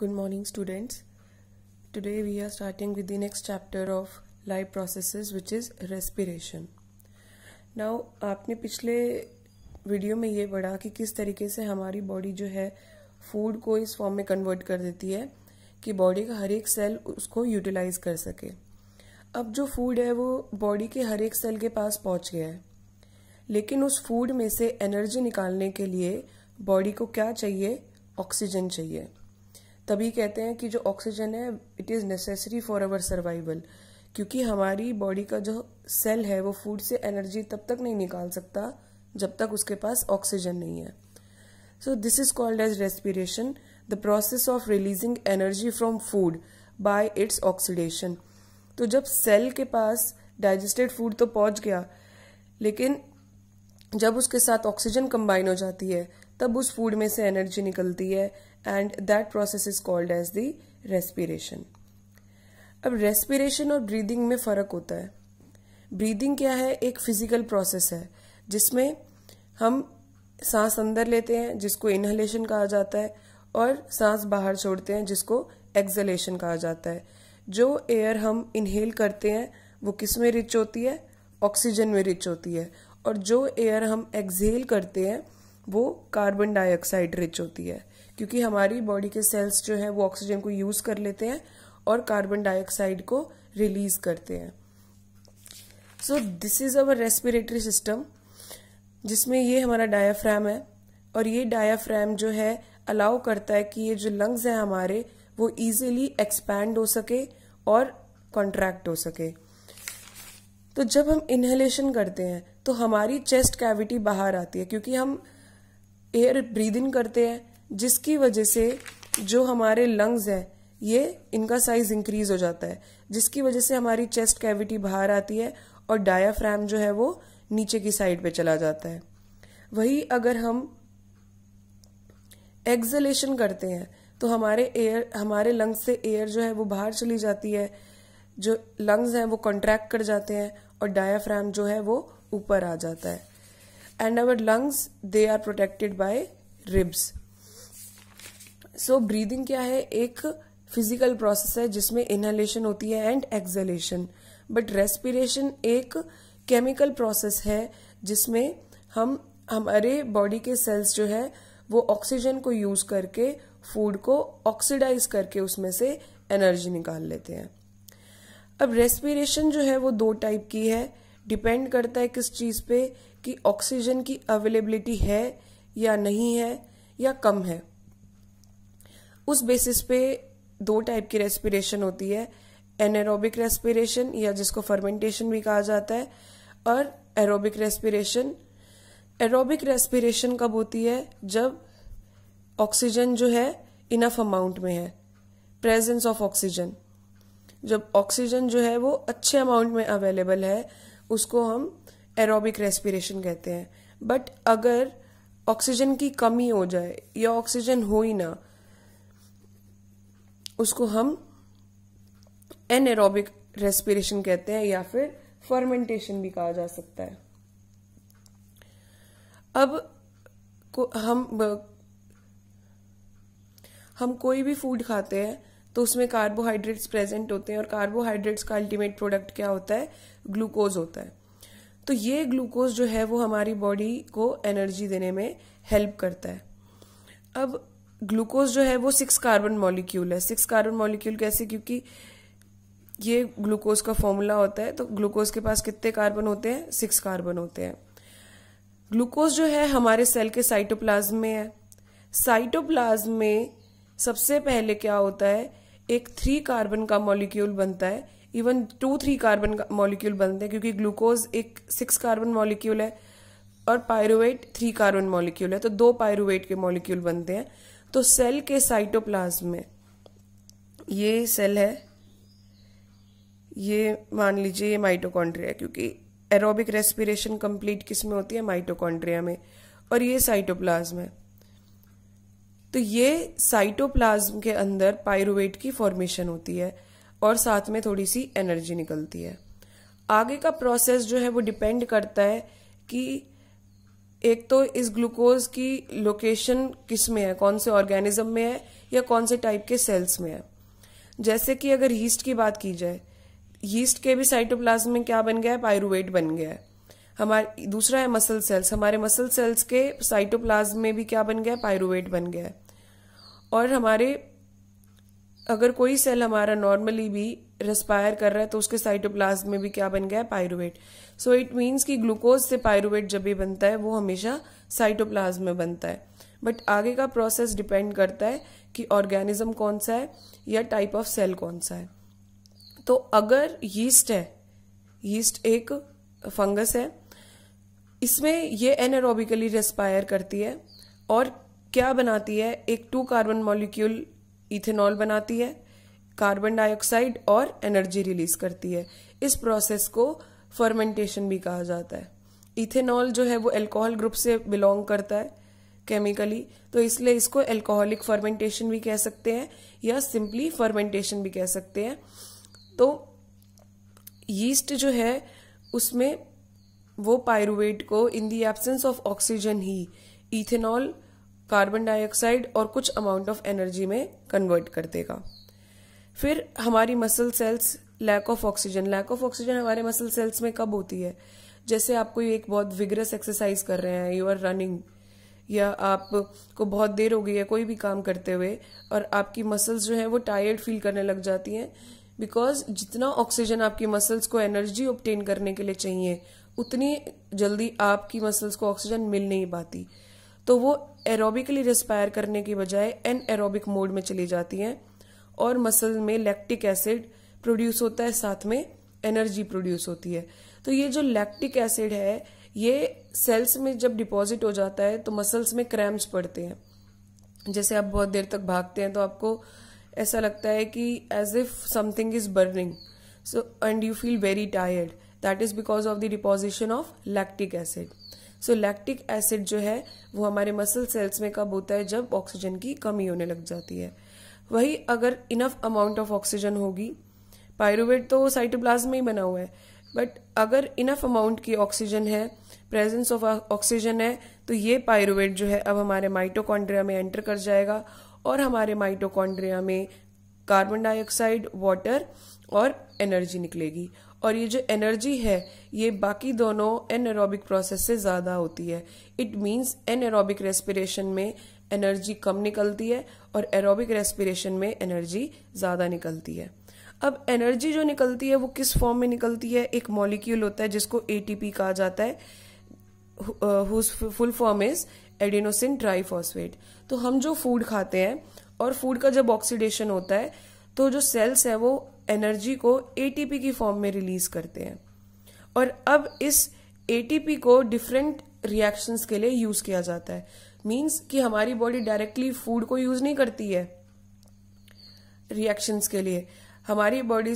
Good morning, students. Today we are starting with the next chapter of life processes, which is respiration. Now, आपने पिछले video में ये पढ़ा कि किस तरीके से हमारी बॉडी जो है फूड को इस फॉर्म में कन्वर्ट कर देती है कि बॉडी का हर एक सेल उसको यूटिलाइज कर सके। अब जो फूड है वो बॉडी के हर एक सेल के पास पहुंच गया है, लेकिन उस फूड में से एनर्जी निकालने के लिए बॉडी को क्या चाहिए? ऑक्सीजन चाहिए। तभी कहते हैं कि जो ऑक्सीजन है it is necessary for our survival, क्योंकि हमारी बॉडी का जो सेल है वो फूड से एनर्जी तब तक नहीं निकाल सकता जब तक उसके पास ऑक्सीजन नहीं है। So this is called as respiration, the process of releasing energy from food by its oxidation. तो जब सेल के पास डाइजेस्टेड फूड तो पहुंच गया, लेकिन जब उसके साथ ऑक्सीजन कंबाइन हो जाती है तब उस फूड में से एनर्जी निकलती है, and that process is called as the respiration. अब रेस्पिरेशन और ब्रीदिंग में फर्क होता है। ब्रीदिंग क्या है? एक फिजिकल प्रोसेस है जिसमें हम सांस अंदर लेते हैं जिसको इनहेलेशन कहा जाता है, और सांस बाहर छोड़ते हैं जिसको एक्सहेलेशन कहा जाता है। जो एयर हम इनहेल करते हैं वो किस में रिच होती है? ऑक्सीजन में रिच होती है, और जो एयर हम एक्सहेल करते हैं वो कार्बन डाइऑक्साइड रिच होती है, क्योंकि हमारी बॉडी के सेल्स जो है वो ऑक्सीजन को यूज कर लेते हैं और कार्बन डाइऑक्साइड को रिलीज करते हैं। सो this is our respiratory system, जिसमें ये हमारा डायाफ्राम है, और ये डायाफ्राम जो है अलाउ करता है कि ये जो लंग्स हैं हमारे वो इजीली एक्सपैंड हो सके और कॉन्ट्रैक्ट हो सके। तो जब हम इनहेलेशन करते हैं तो हमारी चेस्ट कैविटी बाहर आती है, क्योंकि हम एयर ब्रीद इन करते हैं, जिसकी वजह से जो हमारे लंग्स हैं ये इनका साइज इंक्रीज हो जाता है, जिसकी वजह से हमारी चेस्ट कैविटी बाहर आती है और डायाफ्राम जो है वो नीचे की साइड पे चला जाता है। वही अगर हम एक्सहेलेशन करते हैं तो हमारे लंग्स से एयर जो है वो बाहर चली जाती है, जो लंग्स हैं वो कॉन्ट्रैक्ट कर जाते हैं और डायाफ्राम जो है वो ऊपर आ जाता है। And our lungs they are protected by ribs. So breathing क्या है? एक फिजिकल प्रोसेस है जिसमें इनहेलेशन होती है एंड एक्सहेलेशन, बट रेस्पिरेशन एक केमिकल प्रोसेस है जिसमें हम हमारे बॉडी के सेल्स जो है वो ऑक्सीजन को यूज करके फूड को ऑक्सीडाइज करके उसमें से एनर्जी निकाल लेते हैं। अब रेस्पिरेशन जो है वो दो टाइप की है, डिपेंड करता है किस चीज पे कि ऑक्सीजन की अवेलेबिलिटी है या नहीं है या कम है। उस बेसिस पे दो टाइप की रेस्पिरेशन होती है, एनारोबिक रेस्पिरेशन या जिसको फर्मेंटेशन भी कहा जाता है, और एरोबिक रेस्पिरेशन। एरोबिक रेस्पिरेशन कब होती है? जब ऑक्सीजन जो है इनफ अमाउंट में है, प्रेजेंस ऑफ ऑक्सीजन। जब ऑक्सीजन जो है वो अच्छे अमाउंट में अवेलेबल है उसको हम एरोबिक रेस्पिरेशन कहते हैं। बट अगर ऑक्सीजन की कमी हो जाए या ऑक्सीजन हो ही ना, उसको हम एनएरोबिक रेस्पिरेशन कहते हैं, या फिर फर्मेंटेशन भी कहा जा सकता है। अब हम कोई भी फूड खाते हैं तो उसमें कार्बोहाइड्रेट्स प्रेजेंट होते हैं, और कार्बोहाइड्रेट्स का अल्टीमेट प्रोडक्ट क्या होता है? ग्लूकोज होता है। तो ये ग्लूकोज जो है वो हमारी बॉडी को एनर्जी देने में हेल्प करता है। अब ग्लूकोज जो है वो 6 कार्बन मॉलिक्यूल है। 6 कार्बन मॉलिक्यूल कैसे? क्योंकि ये ग्लूकोज का फॉर्मूला होता है, तो ग्लूकोज के पास कितने कार्बन होते हैं? 6 कार्बन होते हैं। ग्लूकोज जो है हमारे सेल के साइटोप्लाज्म में है। साइटोप्लाज्म में सबसे पहले क्या होता है? एक 3 कार्बन का मॉलिक्यूल बनता है, इवन 2-3 कार्बन का मॉलिक्यूल बनते हैं, क्योंकि ग्लूकोज एक 6 कार्बन मॉलिक्यूल है और पायरुवेट 3 कार्बन मॉलिक्यूल है, तो 2 पायरुवेट के मॉलिक्यूल बनते हैं। तो सेल के साइटोप्लाज्म में ये सेल है, ये मान लीजिए ये माइटोकॉन्ड्रिया है, क्योंकि एरोबिक रेस्पिरेशन कंप्लीट किस में होती है? माइटोकॉन्ड्रिया में, और ये साइटोप्लाज्म है। तो ये साइटोप्लाज्म के अंदर पायरुवेट की फॉर्मेशन होती है और साथ में थोड़ी सी एनर्जी निकलती है। आगे का प्रोसेस जो है वो डिपेंड करता है कि एक तो इस ग्लूकोज की लोकेशन किस में है, कौन से ऑर्गेनिज्म में है या कौन से टाइप के सेल्स में है। जैसे कि अगर यीस्ट की बात की जाए, यीस्ट के भी साइटोप्लाज्म में क्या बन गया है, पायरुवेट बन गया है। हमारे दूसरा है मसल सेल्स, हमारे मसल सेल्स के साइटोप्लाज्म में भी क्या बन गया है, पायरुवेट बन गया है। और हमारे अगर कोई सेल हमारा नॉर्मली भी रेस्पायर कर रहा है तो उसके साइटोप्लाज्म में भी क्या बन गया है, पायरुवेट। सो इट मीन्स कि ग्लूकोज से पायरुवेट जब भी बनता है वो हमेशा साइटोप्लाज्म में बनता है। बट आगे का प्रोसेस डिपेंड करता है कि ऑर्गेनिज्म कौन सा है या टाइप ऑफ सेल कौन सा है। तो अगर यीस्ट है, यीस्ट एक फंगस है, इसमें ये एनारोबिकली रेस्पायर करती है और क्या बनाती है, एक 2 कार्बन मॉलिक्यूल इथेनॉल बनाती है, कार्बन डाइऑक्साइड और एनर्जी रिलीज करती है। इस प्रोसेस को फर्मेंटेशन भी कहा जाता है। इथेनॉल जो है वो अल्कोहल ग्रुप से बिलोंग करता है केमिकली, तो इसलिए इसको अल्कोहलिक फर्मेंटेशन भी कह सकते हैं या सिंपली फर्मेंटेशन भी कह सकते हैं। तो यीस्ट जो है उसमें वो पायरुवेट को in the absence of oxygen ही इथेनॉल, कार्बन डाइऑक्साइड और कुछ अमाउंट ऑफ एनर्जी में कन्वर्ट कर देगा। फिर हमारी muscle cells, lack of oxygen हमारे मसल सेल्स में कब होती है, जैसे आप कोई एक बहुत विगरस एक्सरसाइज कर रहे हैं, यू आर रनिंग, या आपको बहुत देर हो गई है कोई भी काम करते हुए और आपकी मसल्स जो है वो टायर्ड फील करने लग जाती हैं, बिकॉज जितना ऑक्सीजन आपकी मसल्स को एनर्जी ऑब्टेन करने के लिए चाहिए उतनी जल्दी आपकी मसल्स को ऑक्सीजन मिल नहीं पाती। तो वो एरोबिकली रेस्पायर करने की बजाय एनएरोबिक मोड में चली जाती हैं और मसल में लैक्टिक एसिड प्रोड्यूस होता है, साथ में एनर्जी प्रोड्यूस होती है। तो ये जो लैक्टिक एसिड है ये सेल्स में जब डिपॉजिट हो जाता है तो मसल्स में क्रैम्प्स पड़ते हैं। जैसे आप बहुत देर तक भागते हैं तो आपको ऐसा लगता है कि as if something is burning, so and you feel very tired, that is because of the deposition of lactic acid. So lactic acid जो है वो हमारे मसल सेल्स में कब होता है, जब ऑक्सीजन की कमी होने लग जाती है। वही अगर इनफ अमाउंट ऑफ ऑक्सीजन होगी, पायरुवेट तो साइटोप्लाज्म में ही बना हुआ है, बट अगर इनफ अमाउंट की ऑक्सीजन है, प्रेजेंस ऑफ ऑक्सीजन है, तो ये पायरुवेट जो है अब हमारे माइटोकॉन्ड्रिया में एंटर कर जाएगा और हमारे माइटोकॉन्ड्रिया में कार्बन डाइऑक्साइड, वाटर और एनर्जी निकलेगी। और ये जो एनर्जी है ये बाकी दोनों एनएरोबिक प्रोसेस से ज्यादा होती है। इट मीन्स एनएरोबिक रेस्पिरेशन में एनर्जी कम निकलती है और एरोबिक रेस्पिरेशन में एनर्जी ज्यादा निकलती है। अब एनर्जी जो निकलती है वो किस फॉर्म में निकलती है, एक मॉलिक्यूल होता है जिसको एटीपी कहा जाता है, whose full form is adenosine triphosphate. तो हम जो फूड खाते हैं और फूड का जब ऑक्सीडेशन होता है तो जो सेल्स है वो एनर्जी को एटीपी की फॉर्म में रिलीज करते हैं और अब इस एटीपी को डिफरेंट रिएक्शंस के लिए यूज किया जाता है। मींस कि हमारी बॉडी डायरेक्टली फूड को यूज नहीं करती है रिएक्शंस के लिए, हमारी बॉडी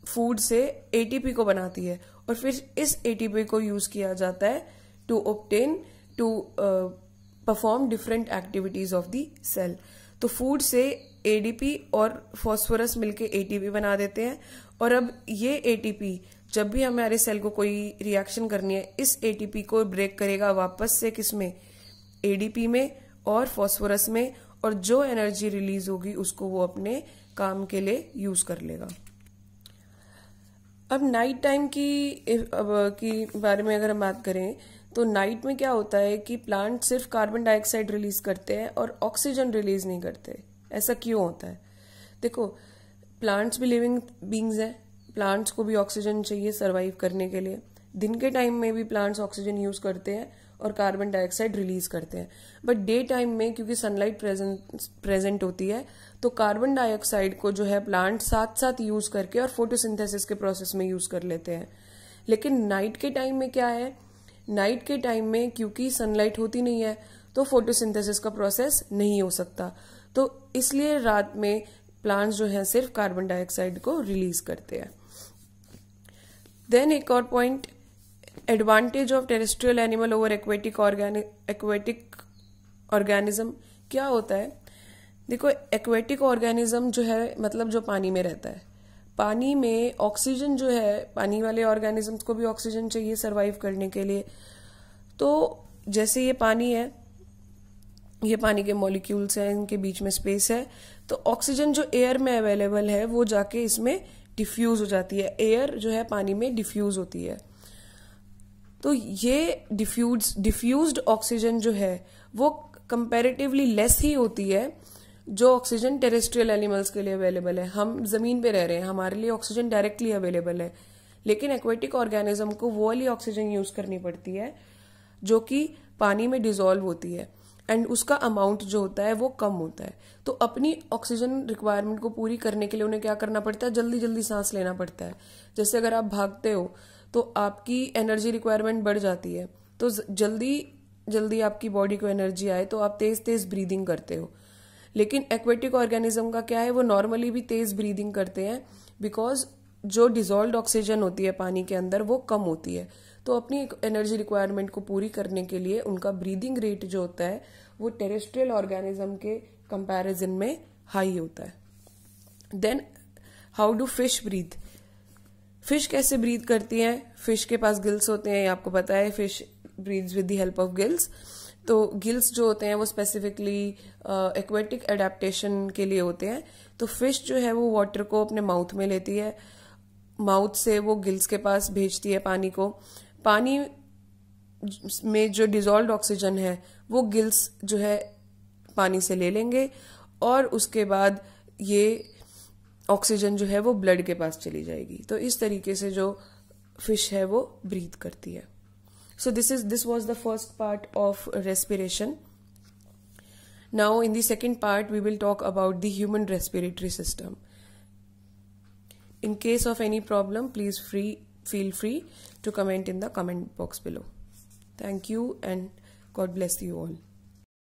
फूड से एटीपी को बनाती है और फिर इस एटीपी को यूज किया जाता है to obtain to perform different activities of the cell. तो फूड से एडीपी और फॉस्फोरस मिलके एटीपी बना देते हैं और अब ये एटीपी जब भी हमारे सेल को कोई रिएक्शन करनी है इस एटीपी को ब्रेक करेगा वापस से किसमें, एडीपी में और फॉस्फोरस में, और जो एनर्जी रिलीज होगी उसको वो अपने काम के लिए यूज कर लेगा। अब नाइट टाइम की बारे में अगर हम बात करें तो नाइट में क्या होता है कि प्लांट सिर्फ कार्बन डाइऑक्साइड रिलीज करते हैं और ऑक्सीजन रिलीज नहीं करते। ऐसा क्यों होता है? देखो, प्लांट्स भी लिविंग बींग्स हैं, प्लांट्स को भी ऑक्सीजन चाहिए सरवाइव करने के लिए। दिन के टाइम में भी प्लांट्स ऑक्सीजन यूज करते हैं और कार्बन डाइऑक्साइड रिलीज करते हैं, बट डे टाइम में क्योंकि सनलाइट प्रेजेंट होती है तो कार्बन डाइऑक्साइड को जो है प्लांट साथ साथ यूज करके और फोटोसिंथेसिस के प्रोसेस में यूज कर लेते हैं। लेकिन नाइट के टाइम में क्या है, नाइट के टाइम में क्योंकि सनलाइट होती नहीं है तो फोटोसिंथेसिस का प्रोसेस नहीं हो सकता, तो इसलिए रात में प्लांट्स जो है सिर्फ कार्बन डाइऑक्साइड को रिलीज करते हैं। देन एक और point, advantage of terrestrial animal over aquatic organism क्या होता है? देखो, एक्वेटिक ऑर्गेनिज्म जो है मतलब जो पानी में रहता है, पानी में ऑक्सीजन जो है, पानी वाले ऑर्गेनिजम्स को भी ऑक्सीजन चाहिए सरवाइव करने के लिए, तो जैसे ये पानी है, ये पानी के मॉलिक्यूल्स हैं, इनके बीच में स्पेस है, तो ऑक्सीजन जो एयर में अवेलेबल है वो जाके इसमें डिफ्यूज हो जाती है। एयर जो है पानी में डिफ्यूज होती है। तो ये डिफ्यूज्ड ऑक्सीजन जो है वो कंपैरेटिवली लेस ही होती है जो ऑक्सीजन टेरेस्ट्रियल एनिमल्स के लिए अवेलेबल है। हम जमीन पे रह रहे हैं, हमारे लिए ऑक्सीजन डायरेक्टली अवेलेबल है, लेकिन एक्वेटिक ऑर्गेनिज्म को वो वाली ऑक्सीजन यूज करनी पड़ती है जो कि पानी में डिसॉल्व होती है, एंड उसका अमाउंट जो होता है वो कम होता है। तो अपनी ऑक्सीजन रिक्वायरमेंट को पूरी करने के लिए उन्हें क्या करना पड़ता है, जल्दी जल्दी सांस लेना पड़ता है। जैसे अगर आप भागते हो तो आपकी एनर्जी रिक्वायरमेंट बढ़ जाती है, तो जल्दी जल्दी आपकी बॉडी को एनर्जी आए तो आप तेज तेज ब्रीदिंग करते हो। लेकिन एक्वेटिक ऑर्गेनिज्म का क्या है, वो नॉर्मली भी तेज ब्रीदिंग करते हैं, बिकॉज जो डिसॉल्व्ड ऑक्सीजन होती है पानी के अंदर वो कम होती है। तो अपनी एनर्जी रिक्वायरमेंट को पूरी करने के लिए उनका ब्रीदिंग रेट जो होता है वो टेरेस्ट्रियल ऑर्गेनिज्म के कंपैरिजन में हाई होता है। Then how do fish breathe? Fish कैसे ब्रीथ करती हैं? फिश के पास गिल्स होते हैं, आपको पता है, fish breathes with the help of gills. So gills जो होते हैं वो स्पेसिफिकली एक्वेटिक एडेप्टेशन के लिए होते हैं। तो फिश जो है वो वाटर को अपने माउथ में लेती है, माउथ से वो गिल्स के पास भेजती है पानी को। पानी में जो डिसॉल्व्ड ऑक्सीजन है वो गिल्स जो है पानी से ले लेंगे, और उसके बाद ये ऑक्सीजन जो है वो ब्लड के पास चली जाएगी। तो इस तरीके से जो फिश है वो ब्रीथ करती है। So this was the first part of respiration. Now in the second part we will talk about the human respiratory system. In case of any problem, please feel free to comment in the comment box below. Thank you and God bless you all.